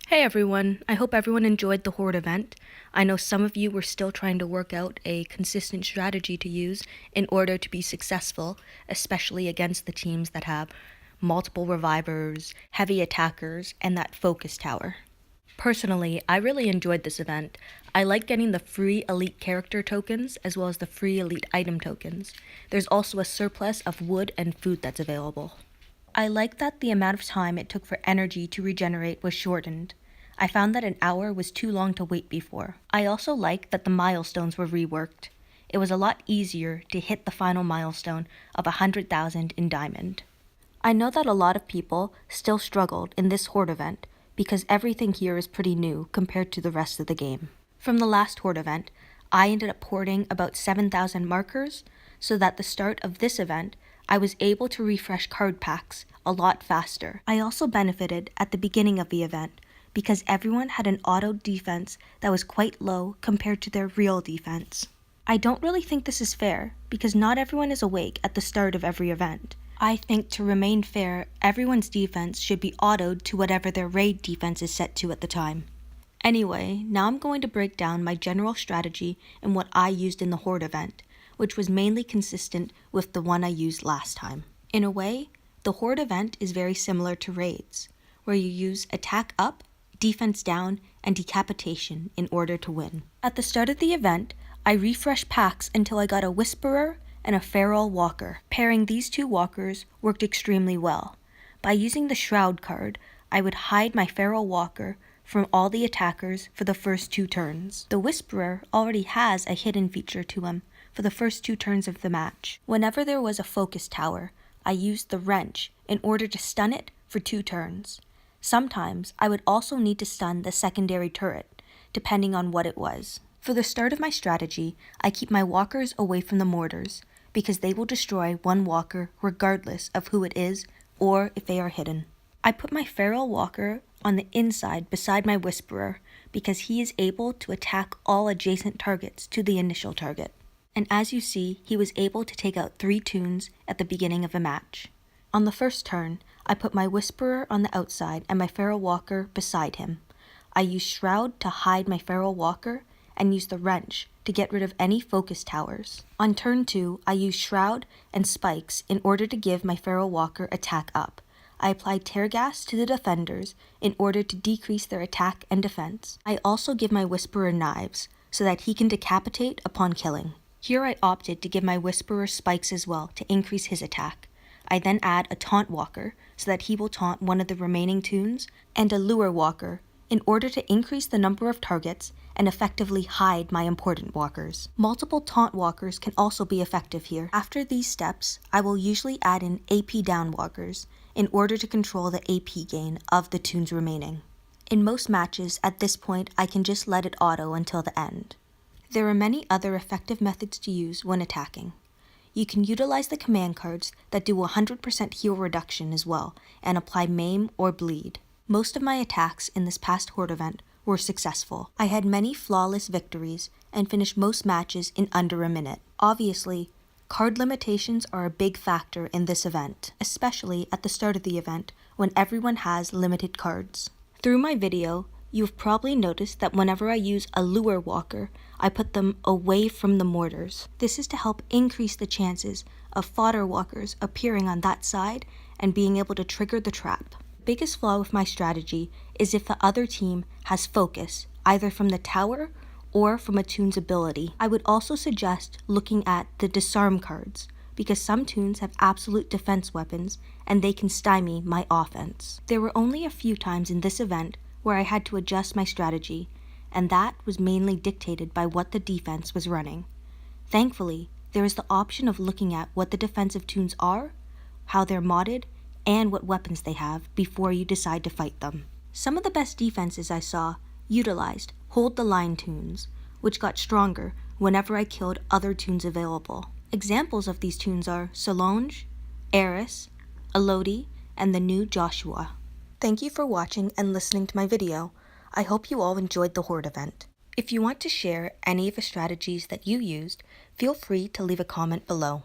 Hey everyone, I hope everyone enjoyed the Horde event. I know some of you were still trying to work out a consistent strategy to use in order to be successful, especially against the teams that have multiple revivers, heavy attackers, and that focus tower. Personally, I really enjoyed this event. I like getting the free elite character tokens as well as the free elite item tokens. There's also a surplus of wood and food that's available. I like that the amount of time it took for energy to regenerate was shortened. I found that an hour was too long to wait before. I also like that the milestones were reworked. It was a lot easier to hit the final milestone of 100,000 in diamond. I know that a lot of people still struggled in this Horde event because everything here is pretty new compared to the rest of the game. From the last Horde event, I ended up porting about 7,000 markers, so that the start of this event, I was able to refresh card packs a lot faster. I also benefited at the beginning of the event because everyone had an auto defense that was quite low compared to their real defense. I don't really think this is fair because not everyone is awake at the start of every event. I think to remain fair, everyone's defense should be autoed to whatever their raid defense is set to at the time. Anyway, now I'm going to break down my general strategy and what I used in the Horde event, which was mainly consistent with the one I used last time. In a way, the Horde event is very similar to raids, where you use attack up, defense down, and decapitation in order to win. At the start of the event, I refreshed packs until I got a Whisperer and a Feral Walker. Pairing these two walkers worked extremely well. By using the Shroud card, I would hide my Feral Walker from all the attackers for the first 2 turns. The Whisperer already has a hidden feature to him for the first 2 turns of the match. Whenever there was a focus tower, I used the Wrench in order to stun it for 2 turns. Sometimes I would also need to stun the secondary turret, depending on what it was. For the start of my strategy, I keep my walkers away from the mortars, because they will destroy one walker regardless of who it is or if they are hidden. I put my Feral Walker on the inside beside my Whisperer because he is able to attack all adjacent targets to the initial target. And as you see, he was able to take out 3 toons at the beginning of a match. On the first turn, I put my Whisperer on the outside and my Feral Walker beside him. I used Shroud to hide my Feral Walker and used the Wrench to get rid of any focus towers. On turn 2, I used Shroud and Spikes in order to give my Feral Walker attack up. I applied Tear Gas to the defenders in order to decrease their attack and defense. I also give my Whisperer Knives so that he can decapitate upon killing. Here I opted to give my Whisperer Spikes as well to increase his attack. I then add a Taunt Walker so that he will taunt one of the remaining toons, and a Lure Walker in order to increase the number of targets and effectively hide my important walkers. Multiple Taunt Walkers can also be effective here. After these steps, I will usually add in AP down walkers in order to control the AP gain of the toons remaining. In most matches, at this point, I can just let it auto until the end. There are many other effective methods to use when attacking. You can utilize the command cards that do 100% heal reduction as well and apply maim or bleed. Most of my attacks in this past Horde event were successful. I had many flawless victories and finished most matches in under a minute. Obviously, card limitations are a big factor in this event, especially at the start of the event when everyone has limited cards. Through my video, you've probably noticed that whenever I use a Lure Walker, I put them away from the mortars. This is to help increase the chances of fodder walkers appearing on that side and being able to trigger the trap. The biggest flaw with my strategy is if the other team has focus, either from the tower or from a toon's ability. I would also suggest looking at the disarm cards, because some toons have absolute defense weapons and they can stymie my offense. There were only a few times in this event where I had to adjust my strategy, and that was mainly dictated by what the defense was running. Thankfully, there is the option of looking at what the defensive toons are, how they're modded, and what weapons they have before you decide to fight them. Some of the best defenses I saw utilized Hold the Line toons, which got stronger whenever I killed other toons available. Examples of these toons are Solange, Eris, Elodie, and the new Joshua. Thank you for watching and listening to my video. I hope you all enjoyed the Horde event. If you want to share any of the strategies that you used, feel free to leave a comment below.